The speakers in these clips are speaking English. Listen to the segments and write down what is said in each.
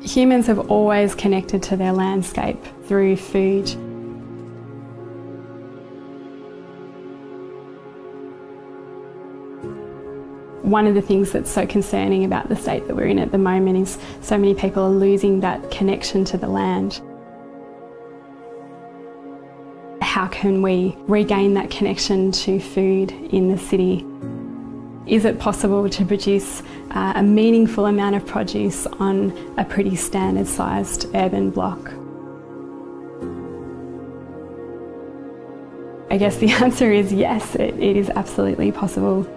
Humans have always connected to their landscape through food. One of the things that's so concerning about the state that we're in at the moment is so many people are losing that connection to the land. How can we regain that connection to food in the city? Is it possible to produce a meaningful amount of produce on a pretty standard-sized urban block? I guess the answer is yes, it is absolutely possible.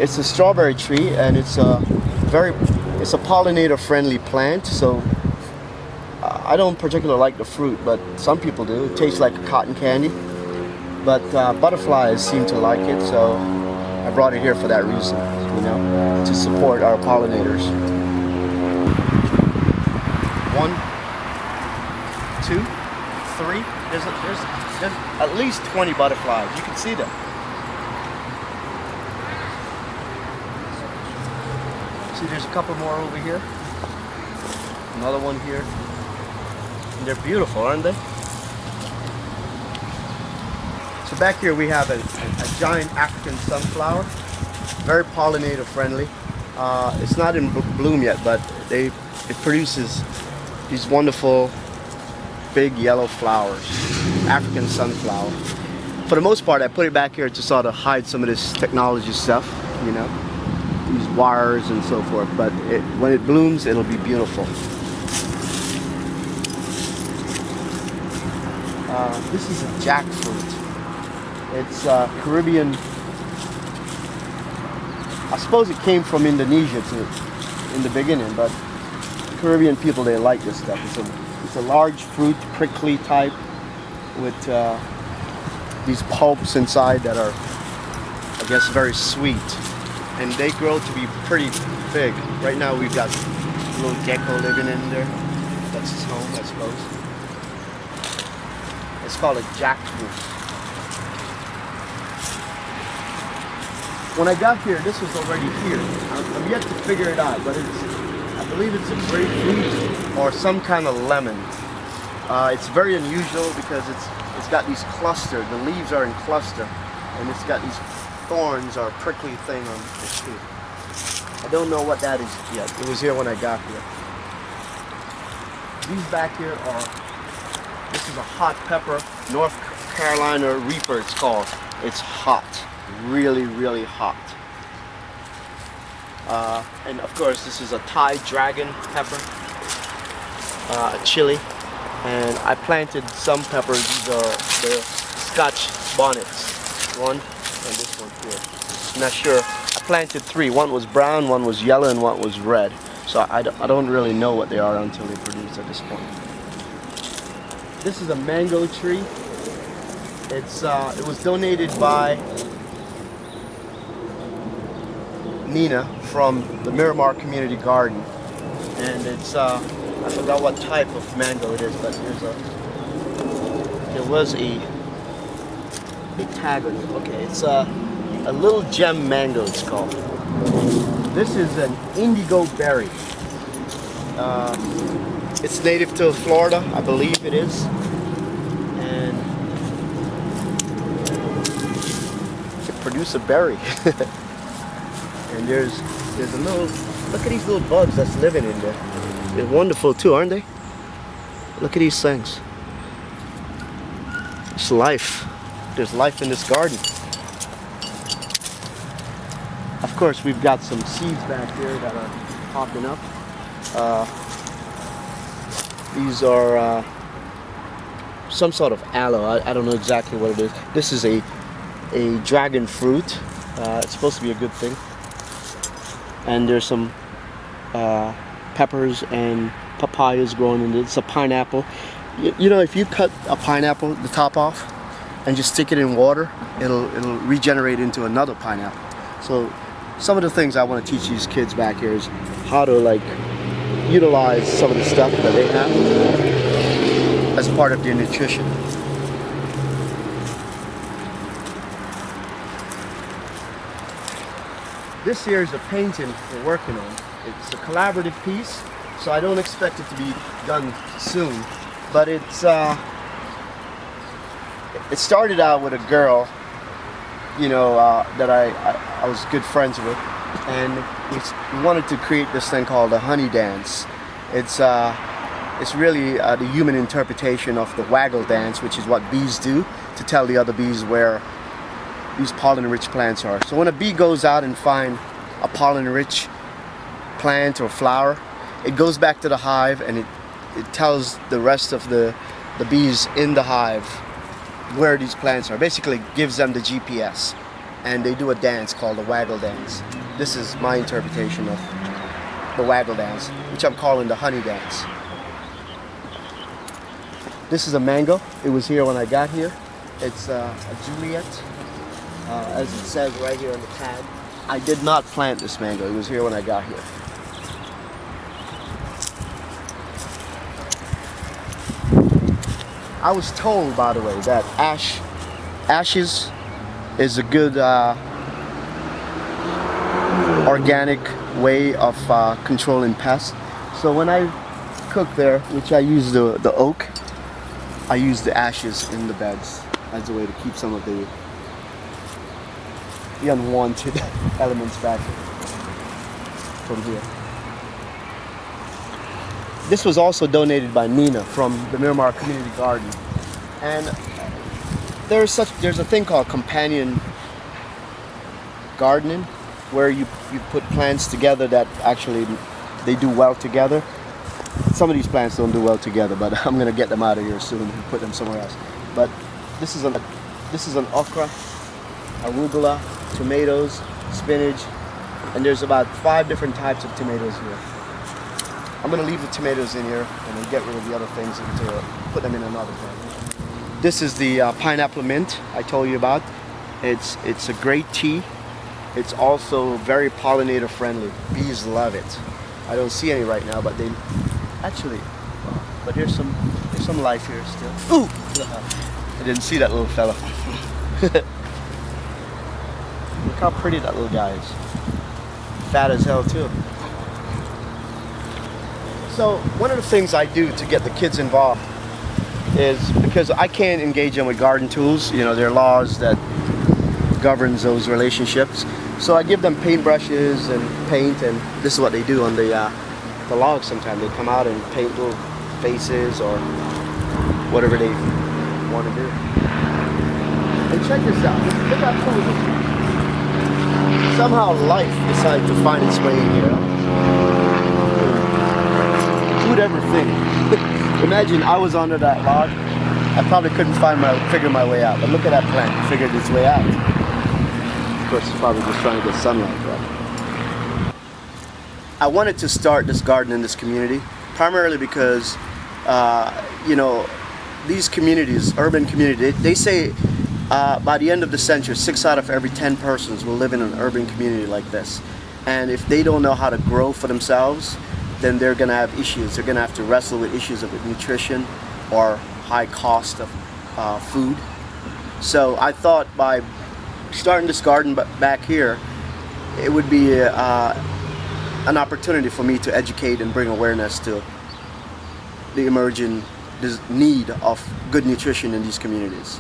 It's a strawberry tree, and it's a pollinator-friendly plant. So I don't particularly like the fruit, but some people do. It tastes like cotton candy. But butterflies seem to like it, so I brought it here for that reason. To support our pollinators. 1, 2, 3. There's at least 20 butterflies. You can see them. See, there's a couple more over here. Another one here. And they're beautiful, aren't they? So back here we have a giant African sunflower. Very pollinator friendly. It's not in bloom yet, but it produces these wonderful big yellow flowers. African sunflower. For the most part, I put it back here to sort of hide some of this technology stuff, these wires and so forth, but when it blooms, it'll be beautiful. This is a jackfruit. It's Caribbean. I suppose it came from Indonesia in the beginning, but Caribbean people, they like this stuff. It's a large fruit, prickly type, with these pulps inside that are, I guess, very sweet. And they grow to be pretty big. Right now we've got a little gecko living in there. That's his home, I suppose. It's called a jackfruit. When I got here, this was already here. I'm yet to figure it out, but I believe it's a grapefruit or some kind of lemon. It's very unusual because it's got these clusters. The leaves are in cluster, and it's got these thorns or prickly thing on the tree. I don't know what that is yet. It was here when I got here. These back here this is a hot pepper, North Carolina Reaper it's called. It's hot, really, really hot. And of course this is a Thai dragon pepper, a chili. And I planted some peppers. These are the Scotch bonnets. One and this one here. I'm not sure. I planted 3. One was brown, one was yellow, and one was red. So I don't really know what they are until they produce at this point. This is a mango tree. It was donated by Nina from the Miramar Community Garden, and it's I forgot what type of mango it is, but there was a tag on it. Okay, it's a little gem mango, it's called. This is an indigo berry. It's native to Florida, I believe it is. And it produces a berry. And there's a little, look at these little bugs that's living in there. They're wonderful too, aren't they? Look at these things. It's life. There's life in this garden. Of course, we've got some seeds back here that are popping up. These are some sort of aloe. I don't know exactly what it is. This is a dragon fruit. It's supposed to be a good thing. And there's some peppers and papayas growing in it. It's a pineapple. You know, if you cut a pineapple, the top off, and just stick it in water, it'll regenerate into another pineapple. So some of the things I want to teach these kids back here is how to like utilize some of the stuff that they have as part of their nutrition. This here is a painting we're working on. It's a collaborative piece, so I don't expect it to be done soon. But it started out with a girl, you know, that I was good friends with, and we wanted to create this thing called the honey dance. It's really the human interpretation of the waggle dance, which is what bees do to tell the other bees where these pollen-rich plants are. So when a bee goes out and finds a pollen-rich plant or flower, it goes back to the hive and it tells the rest of the bees in the hive where these plants are. Basically gives them the GPS, and they do a dance called the waggle dance. This is my interpretation of the waggle dance, which I'm calling the honey dance. This is a mango. It was here when I got here. It's a Juliet, as it says right here on the tag. I did not plant this mango. It was here when I got here. I was told, by the way, that ashes is a good organic way of controlling pests. So when I cook there, which I use the oak, I use the ashes in the beds as a way to keep some of the unwanted elements back from here. This was also donated by Nina from the Miramar Community Garden, and there's a thing called companion gardening, where you put plants together that actually they do well together. Some of these plants don't do well together, but I'm gonna get them out of here soon and put them somewhere else. But this is an okra, arugula, tomatoes, spinach, and there's about 5 different types of tomatoes here. I'm gonna leave the tomatoes in here and then get rid of the other things and put them in another plant. This is the pineapple mint I told you about. It's a great tea. It's also very pollinator friendly. Bees love it. I don't see any right now, but they actually. But here's some life here still. Ooh! I didn't see that little fella. Look how pretty that little guy is. Fat as hell too. So one of the things I do to get the kids involved is, because I can't engage them with garden tools, you know, there are laws that governs those relationships. So I give them paintbrushes and paint, and this is what they do on the logs sometimes. They come out and paint little faces or whatever they want to do. And check this out. Look how cool this is. Somehow life decided to find its way in here. Who'd ever think? Imagine I was under that log. I probably couldn't figure my way out. But look at that plant. It figured its way out. Of course, it's probably just trying to get sunlight, right? I wanted to start this garden in this community, primarily because, you know, these communities, urban communities, they say by the end of the century, 6 out of every 10 persons will live in an urban community like this. And if they don't know how to grow for themselves, then they're going to have issues. They're going to have to wrestle with issues of nutrition or high cost of food. So I thought by starting this garden back here, it would be an opportunity for me to educate and bring awareness to the emerging need of good nutrition in these communities.